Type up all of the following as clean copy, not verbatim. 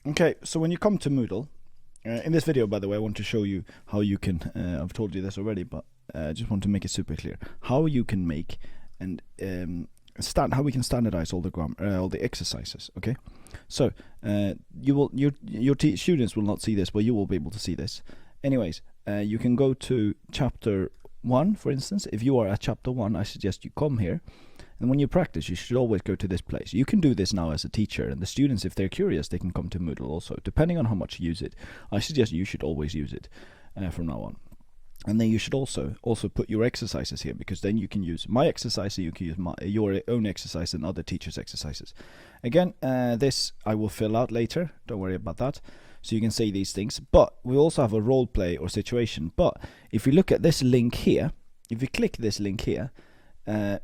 Okay, so when you come to Moodle, in this video, by the way, I want to show you how you can, I've told you this already, but I just want to make it super clear, how you can make and how we can standardize all the all the exercises, okay? So, your students will not see this, but you will be able to see this. Anyways, you can go to chapter 1, for instance. If you are at chapter 1, I suggest you come here. And when you practice, you should always go to this place. You can do this now as a teacher, and the students, if they're curious, they can come to Moodle also, depending on how much you use it. I suggest you should always use it from now on. And then you should also put your exercises here, because then you can use my exercise, you can use your own exercise and other teachers' exercises. Again, this I will fill out later, don't worry about that. So you can say these things, but we also have a role play or situation. But if you look at this link here, if you click this link here,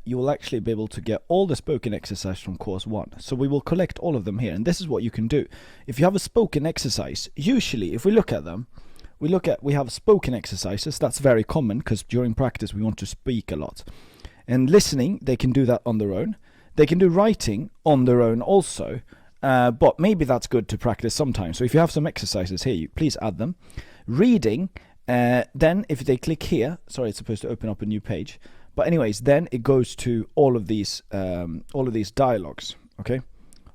you will actually be able to get all the spoken exercise from course 1. So we will collect all of them here, and this is what you can do. If you have a spoken exercise, usually if we look at them, we have spoken exercises. That's very common because during practice we want to speak a lot. And listening, they can do that on their own. They can do writing on their own also, but maybe that's good to practice sometimes. So if you have some exercises here, please add them. Reading, then if they click here, sorry, it's supposed to open up a new page. But anyways, then it goes to all of these dialogues, okay?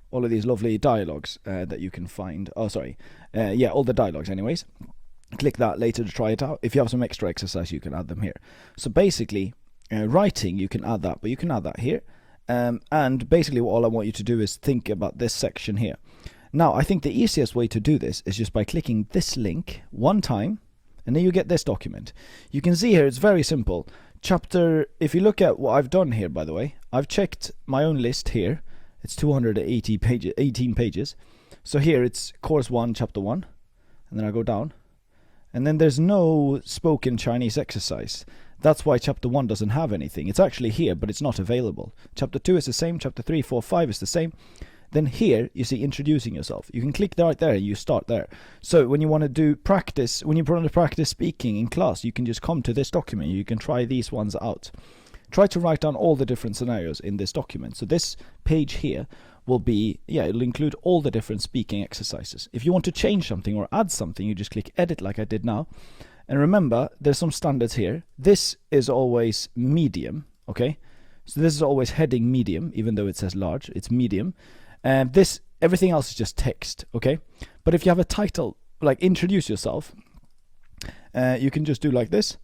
All of these lovely dialogues that you can find. Oh, sorry. Yeah, all the dialogues anyways. Click that later to try it out. If you have some extra exercise, you can add them here. So basically, writing, you can add that, but you can add that here. And basically all I want you to do is think about this section here. Now, I think the easiest way to do this is just by clicking this link one time, and then you get this document. You can see here, it's very simple. If you look at what I've done here, by the way, I've checked my own list here. It's 280 pages, 18 pages. So here it's course 1, chapter 1, and then I go down. And then there's no spoken Chinese exercise. That's why chapter 1 doesn't have anything. It's actually here, but it's not available. Chapter 2 is the same, chapter 3, 4, 5 is the same. Then here, you see introducing yourself. You can click right there and you start there. So when you want to do practice, when you want to practice speaking in class, you can just come to this document. You can try these ones out. Try to write down all the different scenarios in this document. So this page here will be, it'll include all the different speaking exercises. If you want to change something or add something, you just click edit like I did now. And remember, there's some standards here. This is always medium, okay? So this is always heading medium, even though it says large, it's medium. Everything else is just text, okay? But if you have a title, like introduce yourself, you can just do like this,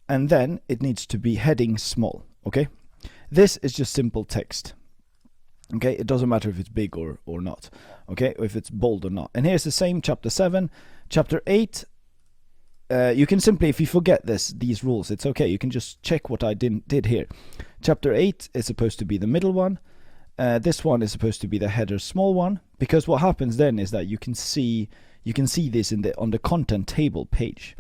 and then it needs to be heading small, okay? This is just simple text, okay? It doesn't matter if it's big or not, okay? If it's bold or not. And here's the same, chapter 7, chapter 8. You can simply, if you forget these rules, it's okay. You can just check what I did here. Chapter 8 is supposed to be the middle one. This one is supposed to be the header small one, because what happens then is that you can see this on the content table page,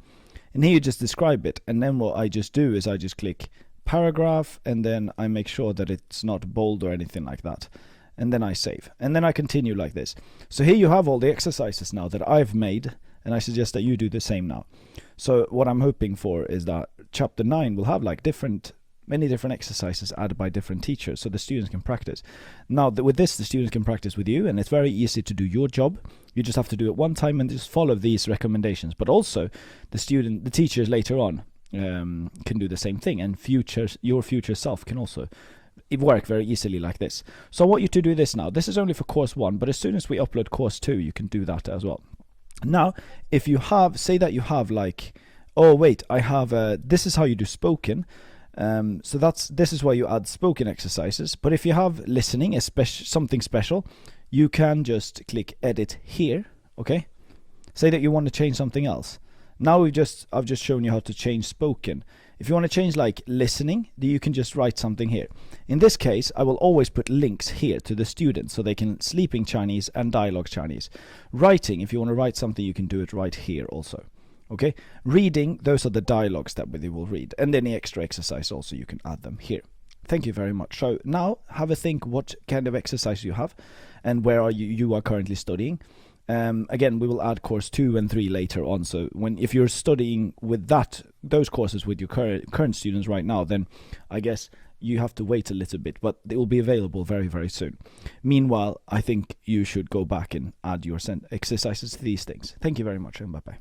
and here you just describe it. And then what I just do is I just click paragraph, and then I make sure that it's not bold or anything like that, and then I save, and then I continue like this. So here you have all the exercises now that I've made, and I suggest that you do the same now. So what I'm hoping for is that chapter 9 will have like many different exercises added by different teachers, so the students can practice. Now with this, the students can practice with you, and it's very easy to do your job. You just have to do it one time and just follow these recommendations. But also the teachers later on can do the same thing, and your future self can also work very easily like this. So I want you to do this now. This is only for course 1, but as soon as we upload course 2, you can do that as well. Now, if you have, say that you have like, oh wait, I have this is how you do spoken. So this is why you add spoken exercises. But if you have listening, something special, you can just click edit here, okay? Say that you want to change something else. Now I've just shown you how to change spoken. If you want to change like listening, then you can just write something here. In this case, I will always put links here to the students so they can sleeping Chinese and dialogue Chinese. Writing, if you want to write something, you can do it right here also. Okay, reading, those are the dialogues that they will read, and any extra exercise also, you can add them here. Thank you very much. So now have a think what kind of exercise you have and where you are currently studying. Again, we will add course 2 and 3 later on. So if you're studying with those courses with your current students right now, then I guess you have to wait a little bit, but it will be available very, very soon. Meanwhile, I think you should go back and add your exercises to these things. Thank you very much, and bye-bye.